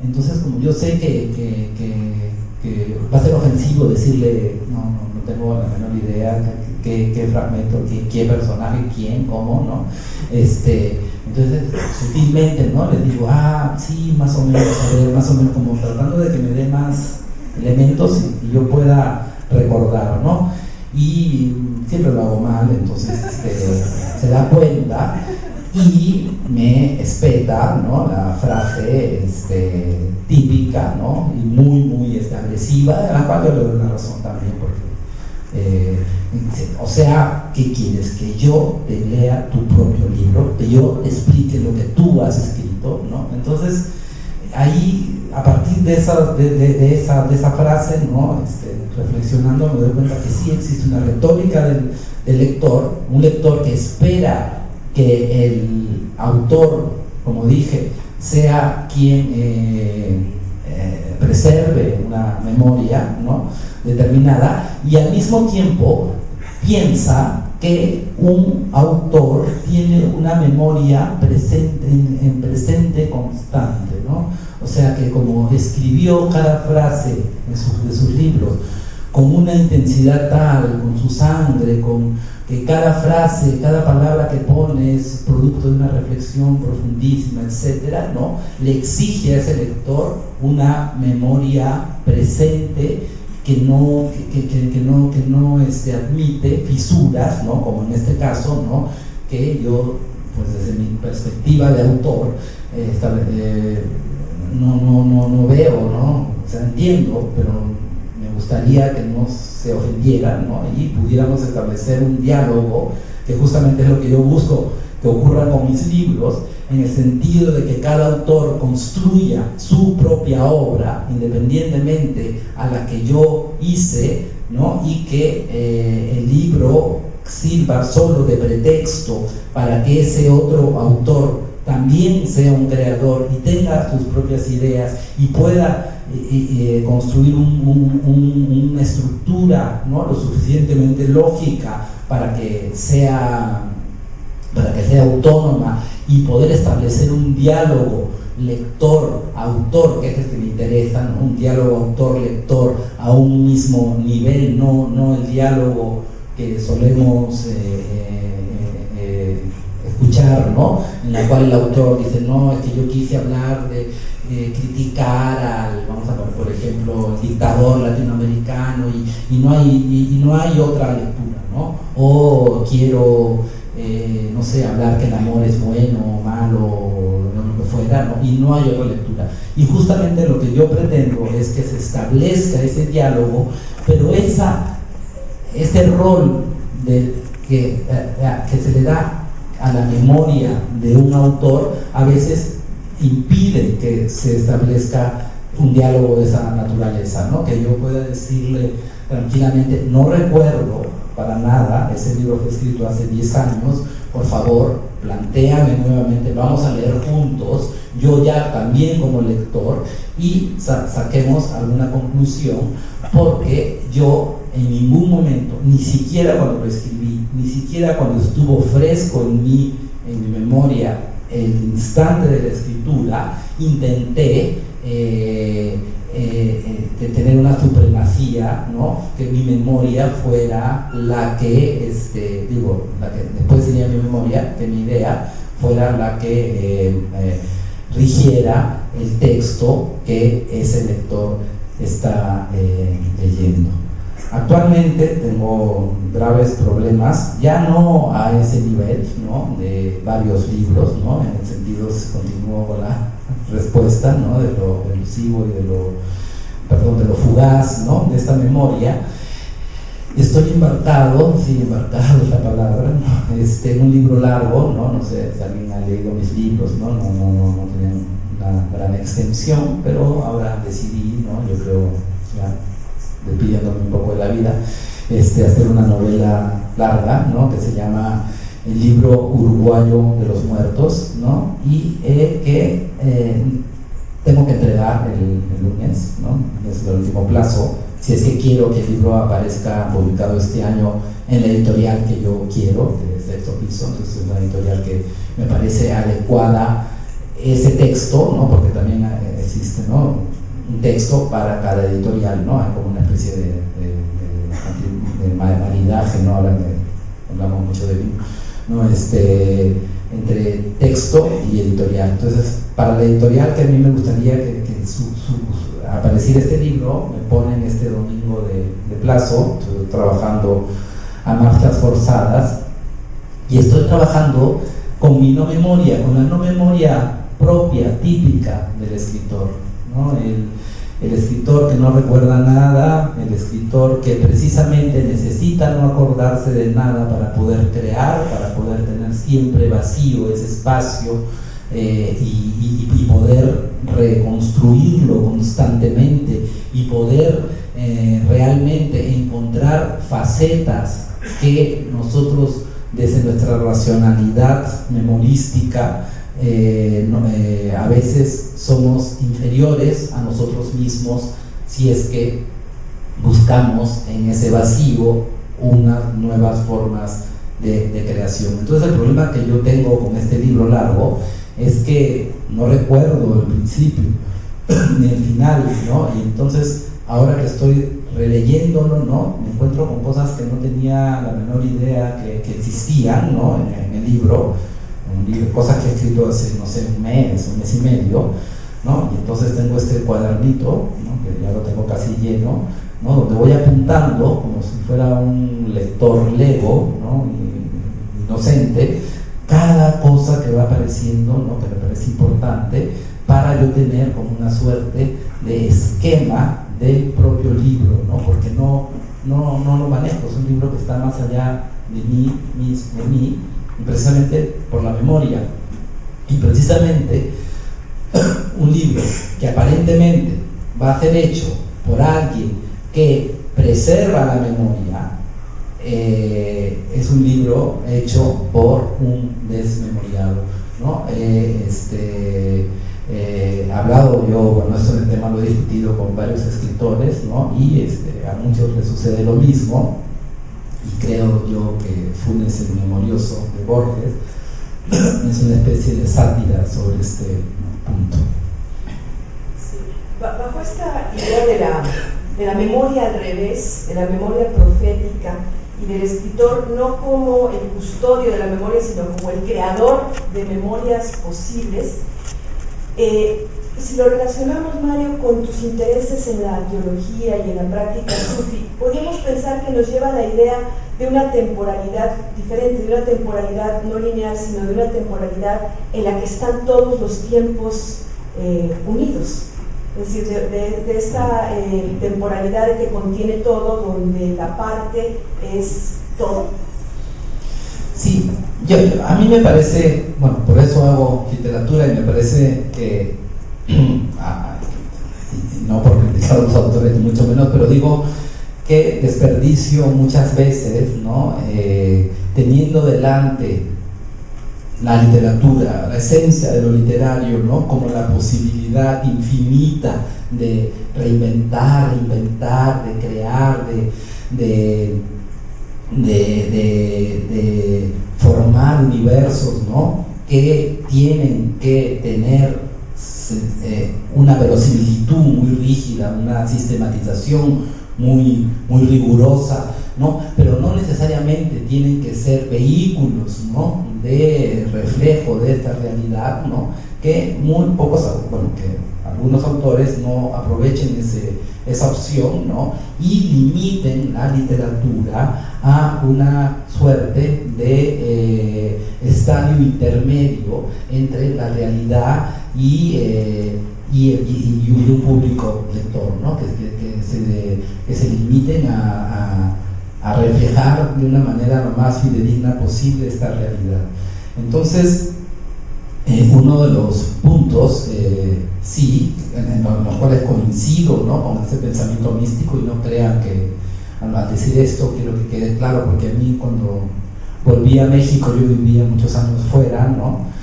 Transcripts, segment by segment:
Entonces, como yo sé que va a ser ofensivo decirle, no tengo la menor idea qué fragmento, qué personaje, quién, cómo, ¿no? Entonces, sutilmente, ¿no? Les digo, sí, más o menos, a ver, más o menos, como tratando de que me dé más elementos y yo pueda recordar, ¿no? Y siempre lo hago mal, entonces se da cuenta y me espeta, ¿no? La frase típica, ¿no? Y muy agresiva, de la cual yo le doy una razón también, porque o sea, ¿qué quieres? Que yo te lea tu propio libro, que yo explique lo que tú has escrito, ¿no? Entonces, ahí, a partir de esa frase, ¿no? Reflexionando, me doy cuenta que sí existe una retórica del lector, un lector que espera que el autor, como dije, sea quien preserve una memoria, ¿no? Determinada, y al mismo tiempo piensa que un autor tiene una memoria en presente constante, ¿no? O sea que como escribió cada frase de sus libros con una intensidad tal, con su sangre, con que cada frase, cada palabra que pone es producto de una reflexión profundísima, etcétera, ¿no? Le exige a ese lector una memoria presente que no admite fisuras, ¿no? Como en este caso, ¿no? Que yo, pues desde mi perspectiva de autor, no veo, ¿no? O sea, entiendo, pero me gustaría que no se ofendieran, ¿no? Y pudiéramos establecer un diálogo, que justamente es lo que yo busco que ocurra con mis libros, en el sentido de que cada autor construya su propia obra independientemente a la que yo hice, ¿no? Y que el libro sirva solo de pretexto para que ese otro autor también sea un creador y tenga sus propias ideas y pueda construir una estructura, ¿no? Lo suficientemente lógica para que sea autónoma y poder establecer un diálogo lector-autor, que es el que me interesa, ¿no? Un diálogo autor-lector a un mismo nivel, no el diálogo que solemos escuchar, ¿no? En la cual el autor dice, no, es que yo quise hablar de criticar vamos a poner por ejemplo, el dictador latinoamericano y no hay otra lectura, ¿no? O quiero no sé, hablar que el amor es bueno o malo o lo que fuera, ¿no? Y no hay otra lectura. Y justamente lo que yo pretendo es que se establezca ese diálogo, pero ese rol que se le da a la memoria de un autor a veces impide que se establezca un diálogo de esa naturaleza, ¿no? Que yo pueda decirle tranquilamente, no recuerdo para nada, ese libro fue escrito hace 10 años, por favor, plantéame nuevamente, vamos a leer juntos, yo ya también como lector, y saquemos alguna conclusión, porque yo en ningún momento, ni siquiera cuando lo escribí, ni siquiera cuando estuvo fresco en mi memoria el instante de la escritura, intenté de tener una supremacía, ¿no? Que mi memoria fuera la que, la que después sería mi memoria, que mi idea fuera la que rigiera el texto que ese lector está leyendo. Actualmente tengo graves problemas, ya no a ese nivel, ¿no? De varios libros, ¿no? En el sentido, continúo con la respuesta, ¿no? De lo elusivo y de lo fugaz, ¿no? De esta memoria. Estoy embarcado, sí, embarcado es la palabra, ¿no? En un libro largo, ¿no? No sé si alguien ha leído mis libros, ¿no? No tienen una gran extensión, pero ahora decidí, ¿no? Yo creo, ya despidiéndome un poco de la vida, hacer una novela larga, ¿no? Que se llama El libro uruguayo de los muertos, ¿no? Y que tengo que entregar el lunes, ¿no? Es el último plazo, si es que quiero que el libro aparezca publicado este año en la editorial que yo quiero, que es Sexto Piso. Entonces es una editorial que me parece adecuada ese texto, ¿no? Porque también existe, ¿no? texto para cada editorial, ¿no? Hay como una especie de maridaje, ¿no? Ahora que hablamos mucho de vino, ¿no? Entre texto y editorial. Entonces, para la editorial que a mí me gustaría que apareciera este libro, me ponen este domingo de plazo. Estoy trabajando a marchas forzadas y estoy trabajando con mi no memoria, con la no memoria propia, típica del escritor, ¿no? El escritor que no recuerda nada, el escritor que precisamente necesita no acordarse de nada para poder crear, para poder tener siempre vacío ese espacio, y poder reconstruirlo constantemente y poder realmente encontrar facetas que nosotros desde nuestra racionalidad memorística a veces somos inferiores a nosotros mismos si es que buscamos en ese vacío unas nuevas formas de creación. Entonces el problema que yo tengo con este libro largo es que no recuerdo el principio ni el final, ¿no? Y entonces ahora que estoy releyéndolo, ¿no? Me encuentro con cosas que no tenía la menor idea que existían, ¿no? En el libro, cosas que he escrito hace, no sé, un mes y medio, ¿no? Y entonces tengo este cuadernito, ¿no? Que ya lo tengo casi lleno, ¿no? Donde voy apuntando como si fuera un lector Lego, ¿no? Inocente, cada cosa que va apareciendo, ¿no? Que me parece importante para yo tener como una suerte de esquema del propio libro, ¿no? Porque no lo manejo, es un libro que está más allá de mí, y precisamente por la memoria, y precisamente un libro que aparentemente va a ser hecho por alguien que preserva la memoria, es un libro hecho por un desmemoriado, ¿no? He hablado yo, bueno, esto en el tema lo he discutido con varios escritores, ¿no? Y a muchos les sucede lo mismo, y creo yo que Funes el Memorioso de Borges es una especie de sátira sobre este punto. Sí. Bajo esta idea de la memoria al revés, de la memoria profética y del escritor no como el custodio de la memoria, sino como el creador de memorias posibles, si lo relacionamos, Mario, con tus intereses en la arqueología y en la práctica sufi, podríamos pensar que nos lleva a la idea de una temporalidad diferente, de una temporalidad no lineal, sino de una temporalidad en la que están todos los tiempos unidos. Es decir, de esta temporalidad que contiene todo, donde la parte es todo. Sí, a mí me parece, bueno, por eso hago literatura, y me parece que, no por criticar a los autores ni mucho menos, pero digo que desperdicio muchas veces, ¿no? Teniendo delante la literatura, la esencia de lo literario, ¿no? Como la posibilidad infinita de reinventar, inventar, de crear, de formar universos, ¿no? Que tienen que tener una verosimilitud muy rígida, una sistematización muy rigurosa, ¿no? Pero no necesariamente tienen que ser vehículos, ¿no? De reflejo de esta realidad, ¿no? Que muy pocos, bueno, que algunos autores no aprovechen esa opción, ¿no? Y limiten la literatura a una suerte de estadio intermedio entre la realidad y un público lector, ¿no? Que se limiten a reflejar de una manera lo más fidedigna posible esta realidad. Entonces, uno de los puntos, sí, en los cuales coincido, ¿no? Con este pensamiento místico, y no crean que al decir esto quiero que quede claro, porque a mí cuando volví a México, yo vivía muchos años fuera, ¿no?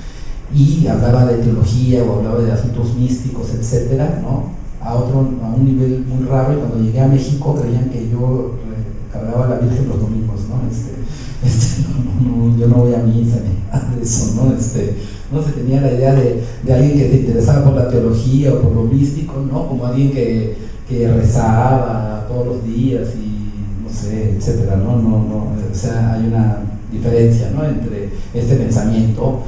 Y hablaba de teología o hablaba de asuntos místicos, etcétera, ¿no? A un nivel muy raro, y cuando llegué a México creían que yo cargaba la Virgen los domingos, ¿no? Yo no voy a misa ni nada de eso, ¿no? No se tenía la idea de alguien que se interesaba por la teología o por lo místico, ¿no? Como alguien que rezaba todos los días y no sé, etcétera, ¿no? O sea, hay una diferencia, ¿no? Entre este pensamiento